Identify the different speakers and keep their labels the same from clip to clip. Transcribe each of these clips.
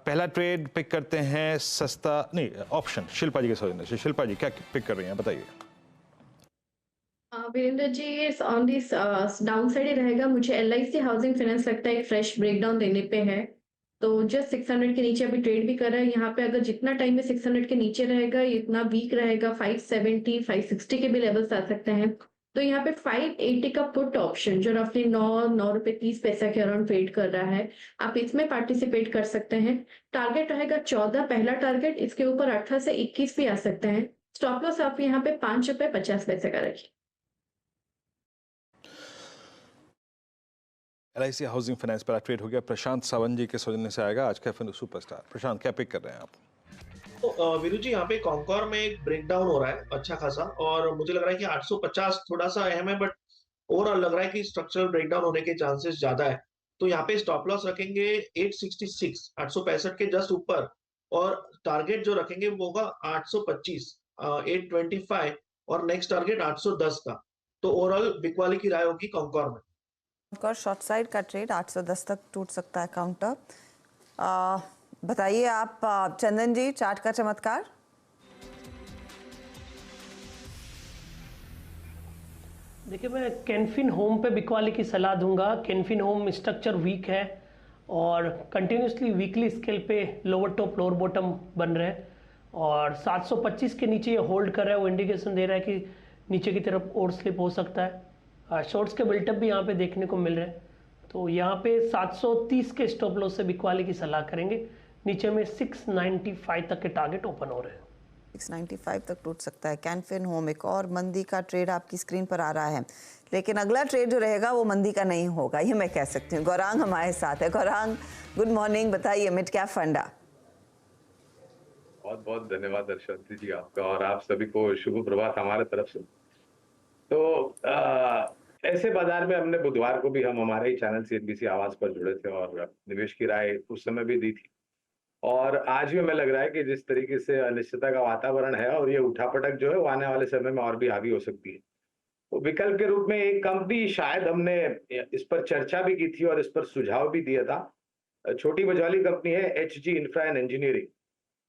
Speaker 1: पहला trade pick करते हैं सस्ता नहीं ऑप्शन शिल्पा जी के सौजन्य से। शिल्पा जी क्या पिक कर रही हैं बताइए।
Speaker 2: वीरेंद्र जी, ये ऑन दिस डाउन साइड ही रहेगा। मुझे एलआईसी हाउसिंग फाइनेंस लगता है एक फ्रेश ब्रेकडाउन देने पे है। तो जस्ट 600 के नीचे अभी ट्रेड भी कर रहा है। यहाँ पे अगर जितना टाइम में 600 के नीचे रहेगा ये इतना वीक रहेगा। 570 560 के भी लेवल्स आ सकते हैं। तो यहाँ पे 580 का पुट ऑप्शन जो रफली 9 रुपए 30 पैसा के अराउंड ट्रेड कर रहा है, आप इसमें पार्टिसिपेट कर सकते हैं। टारगेट रहेगा 14 पहला टारगेट, इसके ऊपर 18 से 21 भी आ सकते हैं। स्टॉप लॉस आप यहाँ पे 5 रुपए 50 पैसे का रखिए।
Speaker 1: एलआईसी हाउसिंग फाइनेंस पर ट्रेड हो गया। प्रशांत सावंत जी के सौजन्य से आएगा आज का फिर सुपरस्टार। प्रशांत क्या पिक कर रहे हैं आप?
Speaker 3: तो वीरू जी, यहाँ पे कॉन्कॉर में एक ब्रेकडाउन हो रहा है अच्छा खासा, और मुझे लग रहा है कि 850 थोड़ा सा अहम है, बट ओवरऑल लग रहा है कि स्ट्रक्चरल ब्रेकडाउन होने के चांसेस ज्यादा है। तो यहाँ पे स्टॉप लॉस रखेंगे 866 865 के जस्ट ऊपर, और टारगेट जो रखेंगे वो होगा 825 825, और नेक्स्ट टारगेट 810 का। तो ओवरऑल बिकवाली की राय होगी कॉन्कॉर में।
Speaker 4: कॉन्कॉर शॉर्ट साइड का ट्रेड 810 तक टूट सकता है काउंटर। बताइए आप चंदन जी, चार्ट का चमत्कार।
Speaker 5: देखिए, मैं कैनफिन होम पे बिकवाली की सलाह दूंगा। कैनफिन होम स्ट्रक्चर वीक है और कंटिन्यूसली वीकली स्केल पे लोअर टॉप लोअर बॉटम बन रहे हैं, और 725 के नीचे ये होल्ड कर रहा है। वो इंडिकेशन दे रहा है कि नीचे की तरफ और स्लिप हो सकता है। शॉर्ट्स के बिल्टअप भी यहाँ पे देखने को मिल रहे हैं। तो यहाँ पे 730 के स्टॉप लॉस से बिकवाली की सलाह करेंगे। नीचे में 695 तक के टारगेट ओपन हो रहे हैं।
Speaker 4: 695 तक टूट सकता है। कैनफिन होम एक और मंदी का ट्रेड आपकी स्क्रीन पर आ रहा है, लेकिन अगला ट्रेड जो रहेगा वो मंदी का नहीं होगा, ये मैं कह सकती हूँ। गौरांग हमारे साथ है। गौरांग, गुड मॉर्निंग, बताइए मिड कैप फंडा।
Speaker 6: बहुत बहुत धन्यवाद दर्शवंती जी आपका, और आप सभी को शुभ प्रभात हमारे तरफ से। तो ऐसे बाजार में हमने बुधवार को भी हम हमारे ही चैनल CNBC आवाज पर जुड़े थे और निवेश की राय उस समय भी दी थी, और आज भी हमें लग रहा है कि जिस तरीके से अनिश्चितता का वातावरण है और ये उठापटक जो है वो आने वाले समय में और भी हावी हो सकती है। तो विकल्प के रूप में एक कंपनी, शायद हमने इस पर चर्चा भी की थी और इस पर सुझाव भी दिया था, छोटी मझौली कंपनी है HG इंफ्रा एंड इंजीनियरिंग।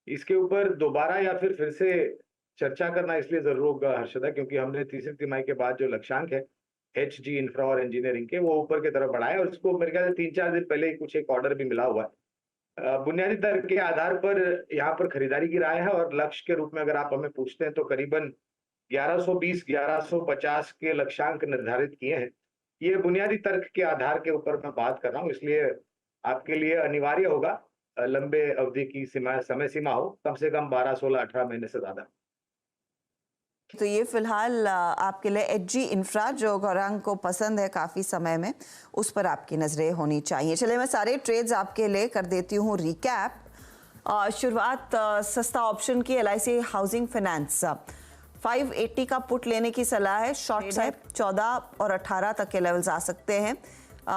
Speaker 6: इसके ऊपर दोबारा या फिर से चर्चा करना इसलिए जरूर होगा हर्षदा, क्योंकि हमने तीसरी तिमाही के बाद जो लक्ष्यांक है HG इंफ्रा और इंजीनियरिंग के, वो ऊपर की तरफ बढ़ाए, और इसको मेरे ख्याल से 3-4 दिन पहले ही कुछ एक ऑर्डर भी मिला हुआ है। बुनियादी दर के आधार पर यहाँ पर खरीदारी की राय है, और लक्ष्य के रूप में अगर आप हमें पूछते हैं तो करीबन 1120 1150 के लक्ष्यांक निर्धारित किए हैं। ये बुनियादी तर्क के आधार के ऊपर मैं बात कर रहा हूँ, इसलिए आपके लिए अनिवार्य होगा लंबे अवधि की समय सीमा हो, कम से कम 12 16 18 महीने से ज्यादा।
Speaker 4: तो ये फिलहाल आपके लिए HG इंफ्रा, जो गौरांग को पसंद है काफ़ी समय में, उस पर आपकी नज़रें होनी चाहिए। चलिए मैं सारे ट्रेड्स आपके लिए कर देती हूँ रिकैप। शुरुआत सस्ता ऑप्शन की LIC हाउसिंग फाइनेंस। 580 का पुट लेने की सलाह है। शॉर्ट साइड 14 और 18 तक के लेवल्स आ सकते हैं।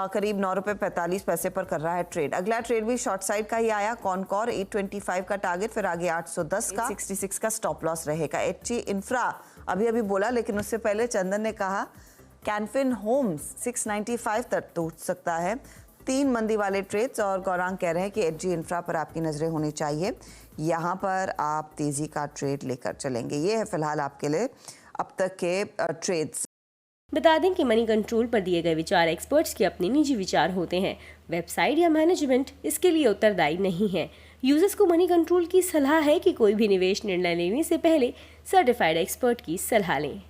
Speaker 4: करीब 9 रुपए 45 पैसे पर कर रहा है ट्रेड। अगला ट्रेड भी शॉर्ट साइड का ही आया। कॉनकॉर 825 का टारगेट, फिर आगे 810 का, 66 का स्टॉप लॉस रहेगा। HG इंफ्रा अभी बोला, लेकिन उससे पहले चंदन ने कहा कैनफिन होम्स 695 तक टूट सकता है। 3 मंदी वाले ट्रेड्स, और गौरांग कह रहे हैं कि HG इंफ्रा पर आपकी नजरें होनी चाहिए। यहाँ पर आप तेजी का ट्रेड लेकर चलेंगे। ये है फिलहाल आपके लिए अब तक के ट्रेड्स।
Speaker 7: बता दें कि मनी कंट्रोल पर दिए गए विचार एक्सपर्ट्स के अपने निजी विचार होते हैं। वेबसाइट या मैनेजमेंट इसके लिए उत्तरदायी नहीं है। यूजर्स को मनी कंट्रोल की सलाह है कि कोई भी निवेश निर्णय लेने से पहले सर्टिफाइड एक्सपर्ट की सलाह लें।